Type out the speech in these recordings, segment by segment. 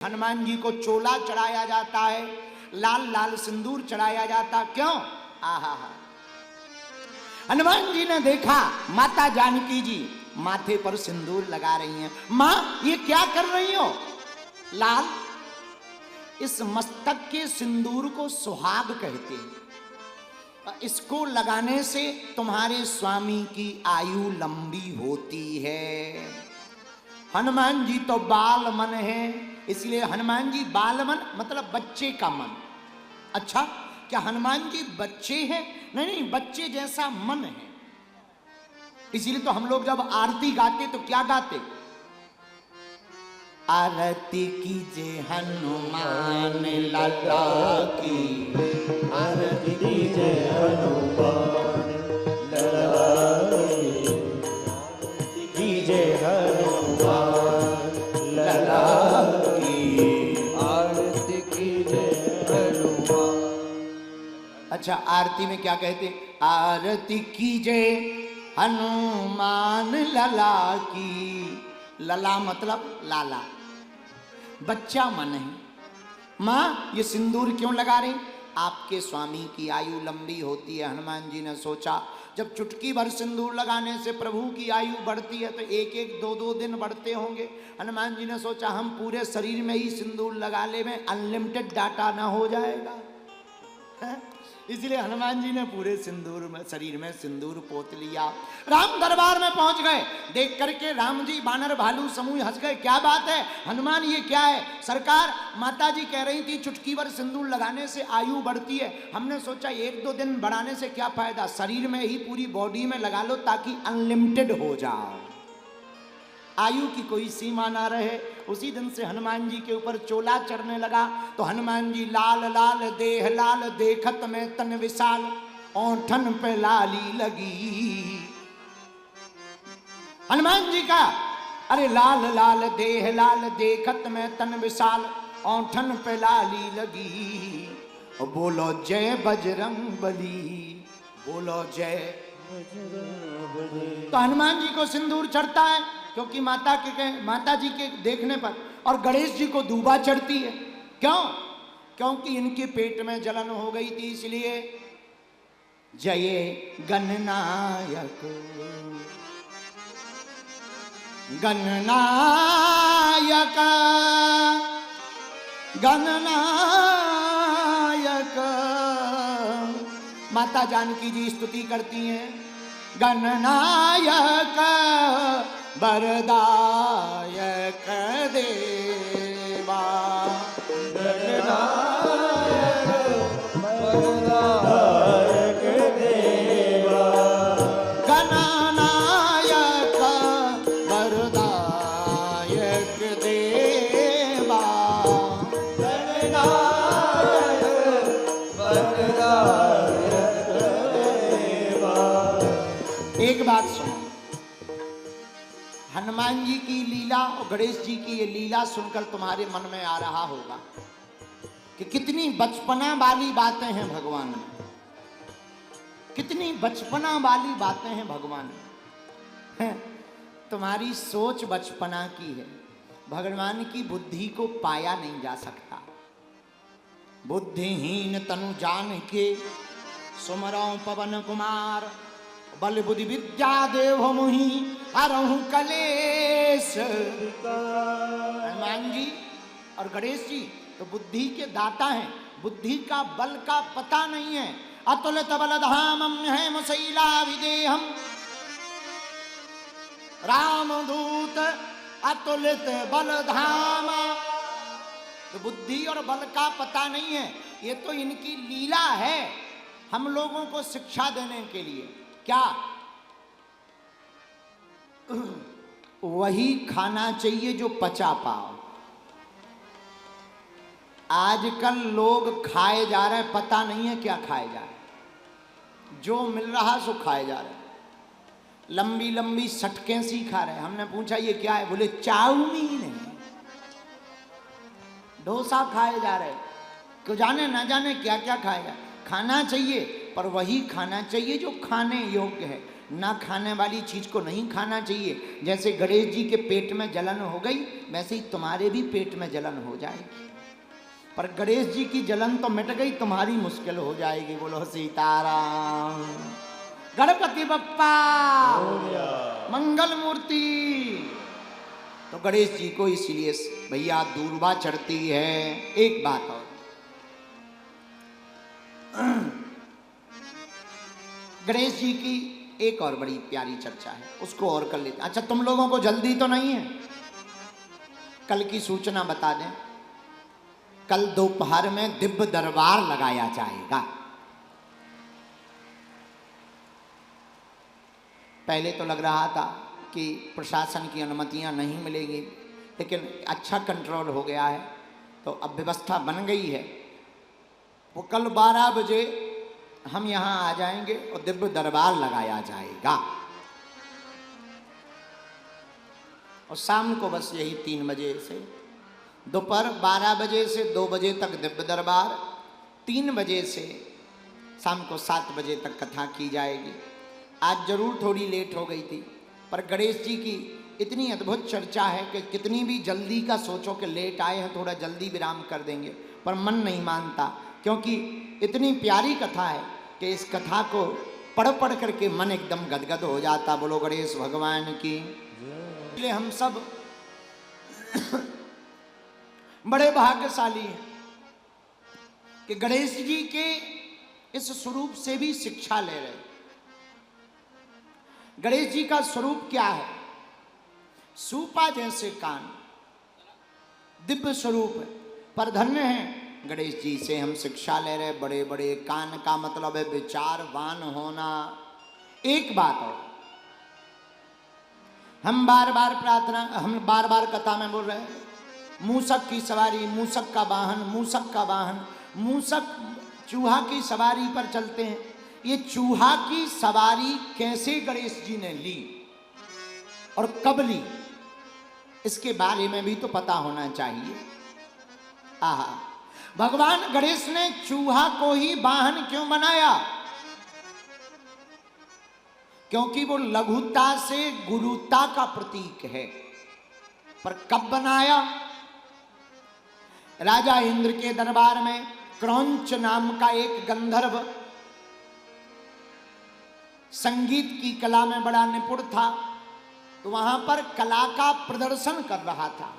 हनुमान जी को चोला चढ़ाया जाता है, लाल लाल सिंदूर चढ़ाया जाता। क्यों? आहा, हनुमान जी ने देखा माता जानकी जी माथे पर सिंदूर लगा रही हैं। मां, ये क्या कर रही हो? लाल, इस मस्तक के सिंदूर को सुहाग कहते हैं। इसको लगाने से तुम्हारे स्वामी की आयु लंबी होती है। हनुमान जी तो बाल मन है, इसलिए हनुमान जी बाल मन मतलब बच्चे का मन। अच्छा, क्या हनुमान जी बच्चे हैं? नहीं नहीं, बच्चे जैसा मन है। इसीलिए तो हम लोग जब आरती गाते तो क्या गाते? आरती कीजिए हनुमान लाला की, आरती कीजिए हनुमान लाला की, आरती कीजिए हनुमान लाला की, आरती कीजिए हनुमान। अच्छा, आरती में क्या कहते? आरती कीजिए हनुमान लला की। लला मतलब लाला, बच्चा मन है। मां, ये सिंदूर क्यों लगा रही? आपके स्वामी की आयु लंबी होती है। हनुमान जी ने सोचा, जब चुटकी भर सिंदूर लगाने से प्रभु की आयु बढ़ती है तो एक एक दो दो दिन बढ़ते होंगे। हनुमान जी ने सोचा, हम पूरे शरीर में ही सिंदूर लगा ले, में अनलिमिटेड डाटा ना हो जाएगा। इसलिए हनुमान जी ने पूरे सिंदूर में शरीर में सिंदूर पोत लिया। राम दरबार में पहुंच गए। देख करके राम जी बानर भालू समूह हंस गए। क्या बात है हनुमान, ये क्या है? सरकार, माता जी कह रही थी चुटकी भर सिंदूर लगाने से आयु बढ़ती है। हमने सोचा एक दो दिन बढ़ाने से क्या फायदा, शरीर में ही पूरी बॉडी में लगा लो ताकि अनलिमिटेड हो जाओ, आयु की कोई सीमा ना रहे। उसी दिन से हनुमान जी के ऊपर चोला चढ़ने लगा। तो हनुमान जी लाल लाल देह लाल, देखत में तन विशाल, औंठन पे लाली लगी। हनुमान जी का अरे लाल लाल देह लाल, देखत में तन विशाल, औंठन पे लाली लगी। और बोलो जय बजरंग बली, बोलो जय। तो हनुमान जी को सिंदूर चढ़ता है क्योंकि माता जी के देखने पर, और गणेश जी को दूबा चढ़ती है। क्यों? क्योंकि इनके पेट में जलन हो गई थी, इसलिए जय गणनायक गणनायक गणनायक। माता जानकी जी स्तुति करती हैं, गणनायक वरदायक देवा, गणनायक वरदायक देवा, गणनायक वरदायक देवा, गणनायक वरदायक देवा। एक बात सुनो, हनुमान जी की लीला और गणेश जी की ये लीला सुनकर तुम्हारे मन में आ रहा होगा कि कितनी बचपना वाली बातें हैं भगवान में, कितनी बचपना वाली बातें हैं भगवान में। तुम्हारी सोच बचपना की है, भगवान की बुद्धि को पाया नहीं जा सकता। बुद्धिहीन तनु जान के सुमरो पवन कुमार, बल बुद्धि विद्या देव मुहि हरहु कलेश। हनुमान जी और गणेश जी तो बुद्धि के दाता हैं, बुद्धि का बल का पता नहीं है। अतुलित बलधामम है मुसैला विदेहम, रामदूत अतुलित बलधामा। तो बुद्धि और बल का पता नहीं है, ये तो इनकी लीला है हम लोगों को शिक्षा देने के लिए। क्या? वही खाना चाहिए जो पचा पाओ। आजकल लोग खाए जा रहे हैं, पता नहीं है क्या खाए जा रहे, जो मिल रहा सो खाए जा रहे, लंबी लंबी सटकें सी खा रहे हैं। हमने पूछा ये क्या है, बोले चाउमीन है, डोसा खाए जा रहे, क्यों जाने ना जाने क्या क्या खाएगा। खाना चाहिए पर वही खाना चाहिए जो खाने योग्य है। ना खाने वाली चीज को नहीं खाना चाहिए। जैसे गणेश जी के पेट में जलन हो गई, वैसे ही तुम्हारे भी पेट में जलन हो जाएगी। पर गणेश जी की जलन तो मिट गई, तुम्हारी मुश्किल हो जाएगी। बोलो सीताराम। गणपति बप्पा मंगल मूर्ति। तो गणेश जी को इसीलिए भैया दूर्वा चढ़ती है। एक बात और, गणेश जी की एक और बड़ी प्यारी चर्चा है, उसको और कर लेते। अच्छा, तुम लोगों को जल्दी तो नहीं है? कल की सूचना बता दें, कल दोपहर में दिव्य दरबार लगाया जाएगा। पहले तो लग रहा था कि प्रशासन की अनुमतियां नहीं मिलेगी, लेकिन अच्छा कंट्रोल हो गया है, तो अब व्यवस्था बन गई है। वो कल 12 बजे हम यहाँ आ जाएंगे और दिव्य दरबार लगाया जाएगा। और शाम को बस यही 3 बजे से, दोपहर 12 बजे से 2 बजे तक दिव्य दरबार, 3 बजे से शाम को 7 बजे तक कथा की जाएगी। आज जरूर थोड़ी लेट हो गई थी, पर गणेश जी की इतनी अद्भुत चर्चा है कि कितनी भी जल्दी का सोचो कि लेट आए हैं, थोड़ा जल्दी विराम कर देंगे, पर मन नहीं मानता, क्योंकि इतनी प्यारी कथा है कि इस कथा को पढ़ पढ़ करके मन एकदम गदगद हो जाता। बोलो गणेश भगवान की। इसलिए हम सब बड़े भाग्यशाली हैं कि गणेश जी के इस स्वरूप से भी शिक्षा ले रहे। गणेश जी का स्वरूप क्या है? सूपा जैसे कान, दिव्य स्वरूप है, पर धन्य है गणेश जी से हम शिक्षा ले रहे। बड़े बड़े कान का मतलब है विचारवान होना। एक बात और, हम बार बार कथा में बोल रहे हैं, मूसक की सवारी, मूसक का वाहन, मूसक का वाहन, मूसक चूहा की सवारी पर चलते हैं। ये चूहा की सवारी कैसे गणेश जी ने ली और कब ली, इसके बारे में भी तो पता होना चाहिए। आहा, भगवान गणेश ने चूहा को ही वाहन क्यों बनाया? क्योंकि वो लघुता से गुरुता का प्रतीक है। पर कब बनाया? राजा इंद्र के दरबार में क्रौंच नाम का एक गंधर्व संगीत की कला में बड़ा निपुण था, तो वहां पर कला का प्रदर्शन कर रहा था।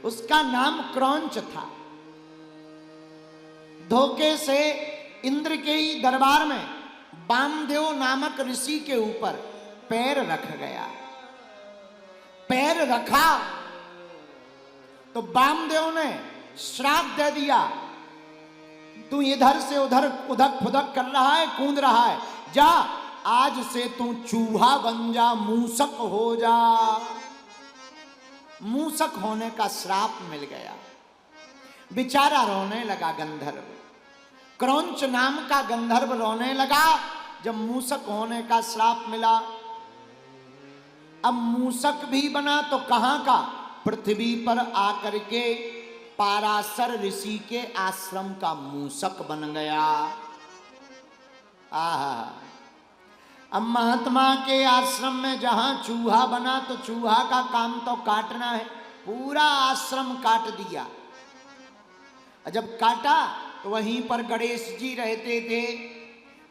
उसका नाम क्रौंच था। धोखे से इंद्र के ही दरबार में वामदेव नामक ऋषि के ऊपर पैर रख गया। पैर रखा तो वामदेव ने श्राप दे दिया, तू इधर से उधर उधक फुदक कर रहा है, कूद रहा है, जा आज से तू चूहा बन जा, मूसक हो जा। मूसक होने का श्राप मिल गया। बेचारा रोने लगा गंधर्व। क्रौंच नाम का गंधर्व रोने लगा जब मूसक होने का श्राप मिला। अब मूसक भी बना तो कहां का, पृथ्वी पर आकर के पाराशर ऋषि के आश्रम का मूसक बन गया। आहा, अब महात्मा के आश्रम में जहां चूहा बना तो चूहा का काम तो काटना है, पूरा आश्रम काट दिया। जब काटा तो वहीं पर गणेश जी रहते थे।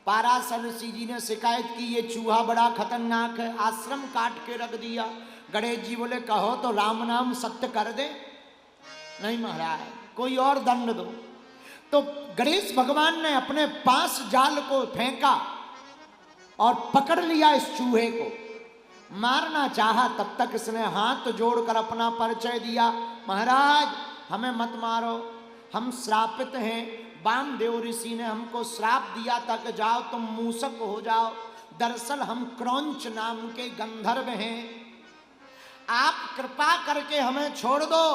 पाराशर ऋषि जी ने शिकायत की, ये चूहा बड़ा खतरनाक है, आश्रम काट के रख दिया। गणेश जी बोले, कहो तो राम नाम सत्य कर दे। नहीं महाराज, कोई और दंड दो। तो गणेश भगवान ने अपने पास जाल को फेंका और पकड़ लिया इस चूहे को। मारना चाहा, तब तक इसने हाथ जोड़कर अपना परिचय दिया, महाराज हमें मत मारो, हम श्रापित हैं। वामदेव ऋषि ने हमको श्राप दिया था कि जाओ तुम मूसक हो जाओ। दरअसल हम क्रौंच नाम के गंधर्व हैं, आप कृपा करके हमें छोड़ दो,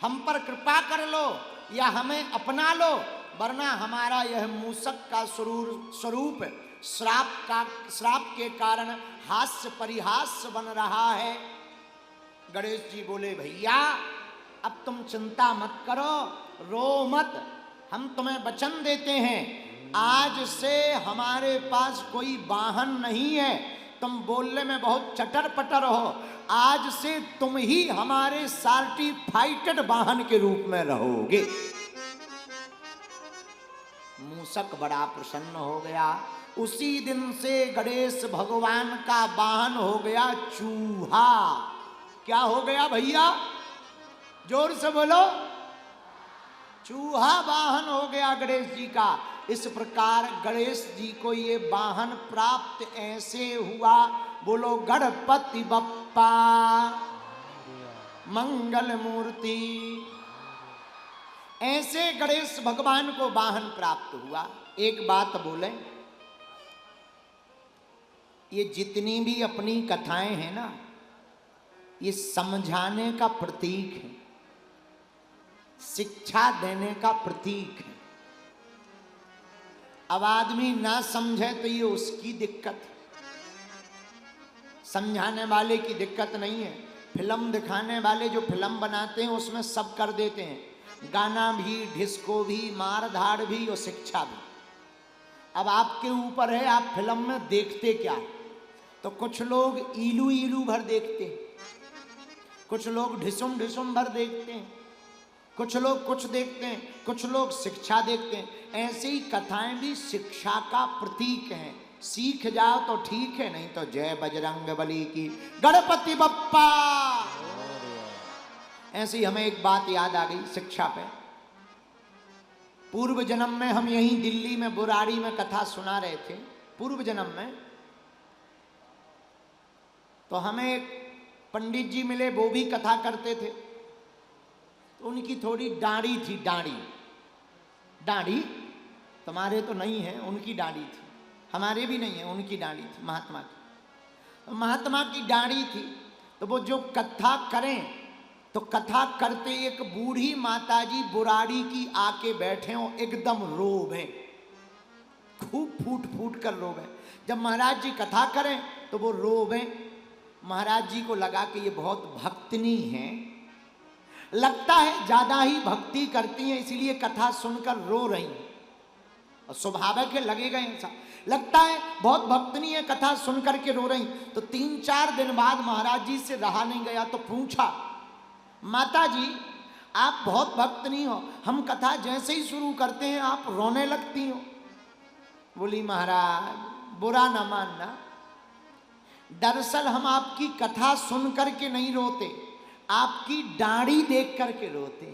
हम पर कृपा कर लो या हमें अपना लो, वरना हमारा यह मूसक का स्वरूप श्राप के कारण हास्य परिहास्य बन रहा है। गणेश जी बोले, भैया अब तुम चिंता मत करो, रो मत, हम तुम्हें वचन देते हैं आज से हमारे पास कोई वाहन नहीं है, तुम बोलने में बहुत चटर पटर हो, आज से तुम ही हमारे सर्टिफाइड वाहन के रूप में रहोगे। मूषक बड़ा प्रसन्न हो गया। उसी दिन से गणेश भगवान का वाहन हो गया चूहा। क्या हो गया भैया, जोर से बोलो। चूहा वाहन हो गया गणेश जी का। इस प्रकार गणेश जी को ये वाहन प्राप्त ऐसे हुआ। बोलो गणपति बप्पा मंगल मूर्ति। ऐसे गणेश भगवान को वाहन प्राप्त हुआ। एक बात बोले, ये जितनी भी अपनी कथाएं हैं ना, ये समझाने का प्रतीक है, शिक्षा देने का प्रतीक है। अब आदमी ना समझे तो ये उसकी दिक्कत है, समझाने वाले की दिक्कत नहीं है। फिल्म दिखाने वाले जो फिल्म बनाते हैं उसमें सब कर देते हैं, गाना भी, डिस्को भी, मार धाड़ भी और शिक्षा भी। अब आपके ऊपर है आप फिल्म में देखते क्या। तो कुछ लोग ईलू ईलू भर देखते हैं, कुछ लोग ढिसुम ढिसुम भर देखते हैं, कुछ लोग कुछ देखते हैं, कुछ लोग शिक्षा देखते हैं। ऐसे ही कथाएं भी शिक्षा का प्रतीक हैं। सीख जाओ तो ठीक है, नहीं तो जय बजरंग बली की, गणपति बप्पा। ऐसे ही हमें एक बात याद आ गई शिक्षा पे। पूर्व जन्म में हम यहीं दिल्ली में बुराड़ी में कथा सुना रहे थे। पूर्व जन्म में तो हमें एक पंडित जी मिले, वो भी कथा करते थे। तो उनकी थोड़ी दाढ़ी थी, दाढ़ी तुम्हारे तो नहीं है, उनकी दाढ़ी थी, हमारे भी नहीं है, उनकी दाढ़ी थी महात्मा की। तो महात्मा की दाढ़ी थी। तो वो जो कथा करें तो कथा करते एक बूढ़ी माताजी बुराड़ी की आके बैठे हो, एकदम रोवे, खूब फूट फूट कर रोवे। जब महाराज जी कथा करें तो वो रोवे। महाराज जी को लगा कि ये बहुत भक्तनी है, लगता है ज्यादा ही भक्ति करती हैं, इसीलिए कथा सुनकर रो रही हैं। और स्वाभाविक है, लगेगा ऐसा, लगता है बहुत भक्तनी है, कथा सुनकर के रो रही। तो 3-4 दिन बाद महाराज जी से रहा नहीं गया तो पूछा, माता जी आप बहुत भक्तनी हो, हम कथा जैसे ही शुरू करते हैं आप रोने लगती हो। बोली महाराज बुरा ना मानना, दरअसल हम आपकी कथा सुन करके नहीं रोते, आपकी दाढ़ी देख करके रोते।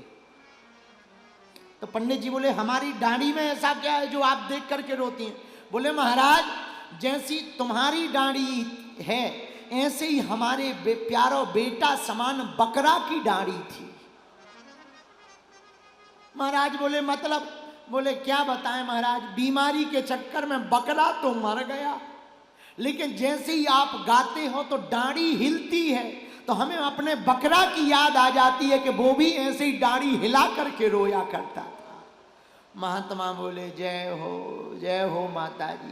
तो पंडित जी बोले हमारी दाढ़ी में ऐसा क्या है जो आप देख करके रोती हैं। बोले महाराज जैसी तुम्हारी दाढ़ी है ऐसे ही हमारे प्यारो बेटा समान बकरा की दाढ़ी थी। महाराज बोले मतलब? बोले क्या बताएं महाराज, बीमारी के चक्कर में बकरा तो मर गया, लेकिन जैसे ही आप गाते हो तो दाढ़ी हिलती है, तो हमें अपने बकरा की याद आ जाती है कि वो भी ऐसे ही दाढ़ी हिला करके रोया करता था। महात्मा बोले जय हो माता जी,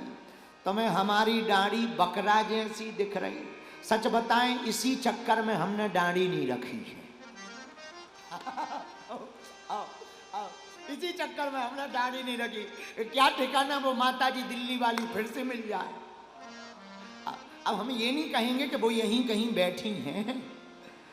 तुम्हें हमारी दाढ़ी बकरा जैसी दिख रही। सच बताएं इसी चक्कर में हमने दाढ़ी नहीं रखी है। इसी चक्कर में हमने दाढ़ी नहीं रखी। क्या ठिकाना वो माता जी दिल्ली वाली फिर से मिल जाए। अब हम ये नहीं कहेंगे कि वो यहीं कहीं बैठी हैं,